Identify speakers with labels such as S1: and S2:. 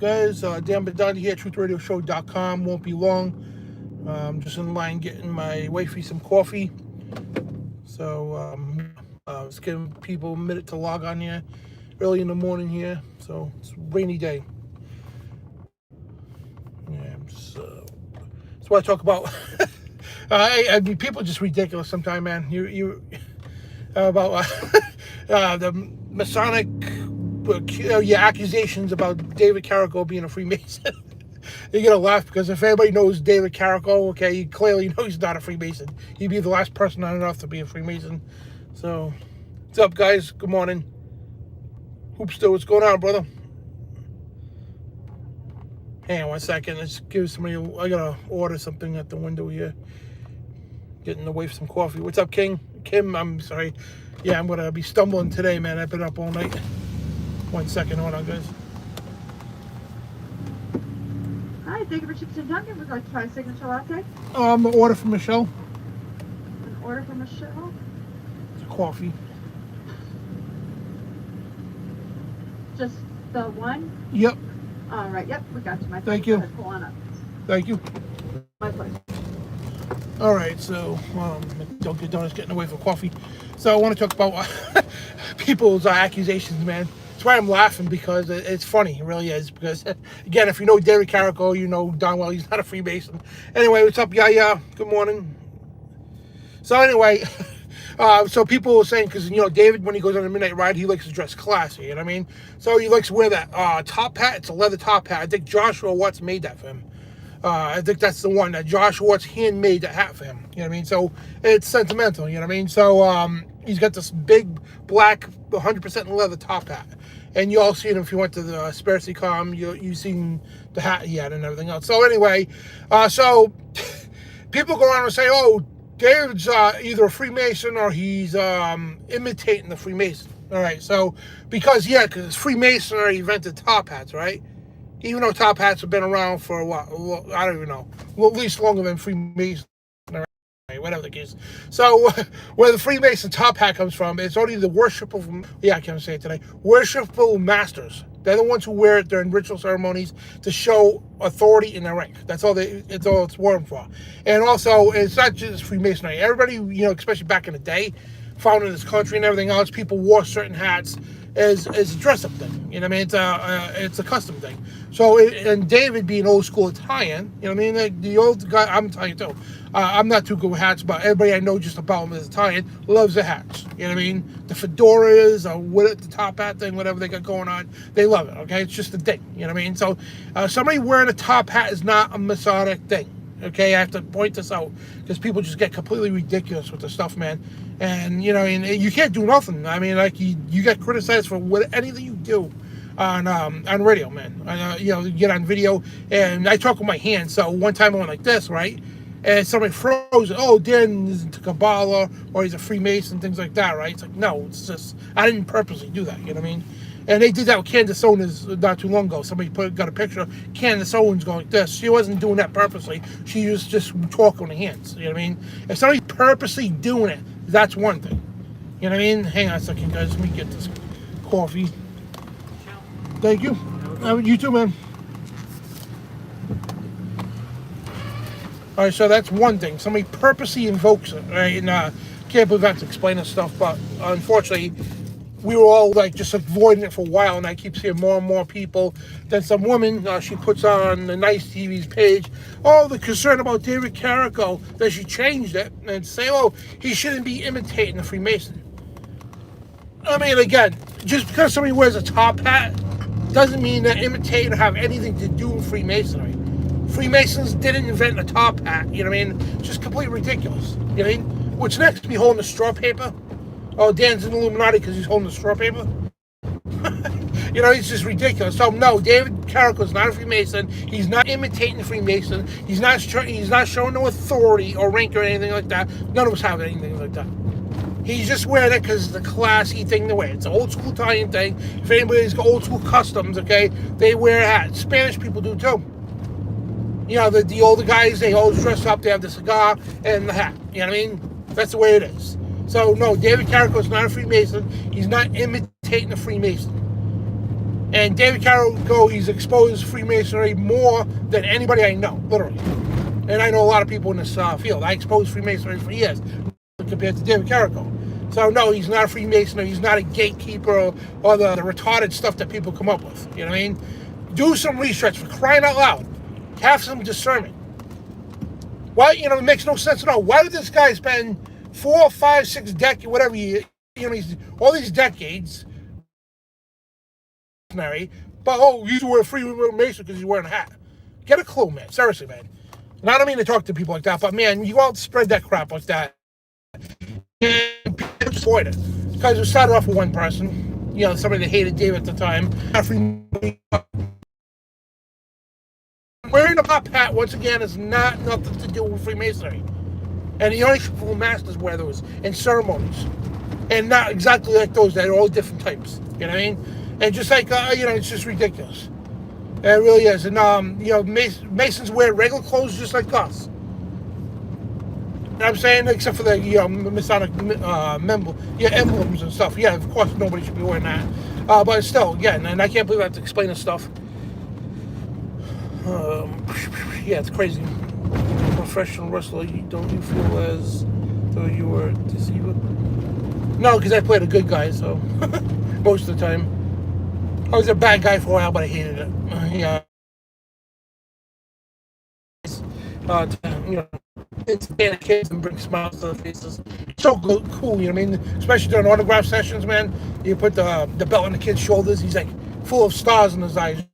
S1: Guys, David Bidondi here, TruthRadioShow.com. Won't be long. I'm just in line getting my wifey some coffee. So, let's give people a minute to log on here early in the morning here. So, it's a rainy day. Yeah, that's what I talk about. I mean, people are just ridiculous sometimes, man. You about the Masonic accusations about David Carrico being a Freemason. You're gonna laugh because if anybody knows David Carrico, okay, you clearly know he's not a Freemason. He'd be the last person on earth to be a Freemason. So, what's up, guys? Good morning. Hoopster, what's going on, brother? Hang on 1 second. Let's give somebody. I gotta order something at the window here. Getting away for some coffee. What's up, King? Kim, I'm sorry. Yeah, I'm gonna be stumbling today, man. I've been up all night. 1 second, hold on, guys.
S2: Hi, thank you for chips and Dunkin'. Would you like to try a signature latte?
S1: Order for Michelle.
S2: An order for Michelle?
S1: It's a coffee.
S2: Just the one?
S1: Yep.
S2: All right, yep, we got you, my friend.
S1: Thank you.
S2: Go ahead, pull on up.
S1: Thank you.
S2: My pleasure.
S1: All right, so Dunkin' Donuts getting away from coffee. So I want to talk about people's accusations, man. That's why I'm laughing, because it's funny. It really is. Because, again, if you know David Carrico, you know darn well he's not a Freemason. Anyway, what's up, Yaya? Good morning. So anyway, so people were saying, because, David, when he goes on a midnight ride, he likes to dress classy, you know what I mean? So he likes to wear that top hat. It's a leather top hat. I think Joshua Watts made that for him. I think that's the one that Joshua Watts handmade that hat for him. You know what I mean? So it's sentimental, you know what I mean? So he's got this big black 100% leather top hat. And you all seen him if you went to the Spirity.com. You seen the hat he had and everything else. So anyway, so people go around and say, oh, David's either a Freemason or he's imitating the Freemason. All right, so because Freemasonry invented top hats, right? Even though top hats have been around for a while, I don't even know, at least longer than Freemason, whatever the case. So, where the Freemason top hat comes from, it's only the worshipful, I can't say it today, worshipful masters. They're the ones who wear it during ritual ceremonies to show authority in their rank. That's all it's worn for. And also, it's not just Freemasonry. Everybody, especially back in the day, found in this country and everything else, people wore certain hats as a dress-up thing. You know what I mean? It's a custom thing. So, and David being old school Italian, you know what I mean? The old guy, I'm Italian too. I'm not too good with hats, but everybody I know just about him is Italian, loves the hats. You know what I mean? The fedoras, or the top hat thing, whatever they got going on, they love it, okay? It's just a thing, you know what I mean? So, somebody wearing a top hat is not a Masonic thing. Okay, I have to point this out because people just get completely ridiculous with the stuff, man. And you can't do nothing. I mean, like you get criticized for anything you do on radio, man. You get on video, and I talk with my hands. So one time I went like this, right? And somebody froze it. Oh, Dan is into Kabbalah, or he's a Freemason, things like that, right? It's like, no, it's just I didn't purposely do that. You know what I mean? And they did that with Candace Owens not too long ago. Somebody got a picture of Candace Owens going like this. She wasn't doing that purposely. She was just talking with her hands. You know what I mean? If somebody's purposely doing it, that's one thing. You know what I mean? Hang on a second, guys. Let me get this coffee. Thank you. You too, man. All right, so that's one thing. Somebody purposely invokes it, right? And can't believe I have to explain this stuff, but unfortunately, we were all like just avoiding it for a while, and I keep seeing more and more people. Then some woman, she puts on the Nice TV's page, oh, the concern about David Carrico, that she changed it and say, oh, he shouldn't be imitating the Freemason. I mean, again, just because somebody wears a top hat doesn't mean that imitating or have anything to do with Freemasonry. Freemasons didn't invent a top hat, you know what I mean? It's just completely ridiculous, you know what I mean? What's next? Me holding the straw paper? Oh, Dan's an Illuminati because he's holding the straw paper? It's just ridiculous. So, no, David Carrico's not a Freemason. He's not imitating the Freemason. He's not showing no authority or rank or anything like that. None of us have anything like that. He's just wearing it because it's the classy thing to wear. It's an old school Italian thing. If anybody's got old school customs, okay, they wear hats. Spanish people do too. The older guys, they always dress up. They have the cigar and the hat. You know what I mean? That's the way it is. So, no, David Carrico is not a Freemason. He's not imitating a Freemason. And David Carrico, he's exposed Freemasonry more than anybody I know, literally. And I know a lot of people in this field. I exposed Freemasonry for years compared to David Carrico. So no, he's not a Freemason, he's not a gatekeeper or the retarded stuff that people come up with. You know what I mean? Do some research, for crying out loud. Have some discernment. Why, it makes no sense at all. Why would this guy spend 4, 5, 6 decades, whatever he's all these decades, but he's wearing a Freemason because he's wearing a hat. Get a clue, man. Seriously, man. And I don't mean to talk to people like that, but man, you all spread that crap like that. And people support it. Because it started off with one person, somebody that hated David at the time. Wearing a top hat, once again, is nothing to do with Freemasonry. And the only full masters wear those in ceremonies. And not exactly like those, they're all different types. You know what I mean? And just like, it's just ridiculous. It really is. And, Masons wear regular clothes just like us. And I'm saying, except for the, Masonic emblems and stuff. Yeah, of course, nobody should be wearing that. But still, again, and I can't believe I have to explain this stuff. Yeah, it's crazy. Professional wrestler, don't you feel as though you were deceived? No, because I played a good guy, so most of the time. I was a bad guy for a while, but I hated it. Yeah. Entertain the kids and bring smiles to their faces. So cool, you know what I mean? Especially during autograph sessions, man. You put the belt on the kid's shoulders. He's like full of stars in his eyes.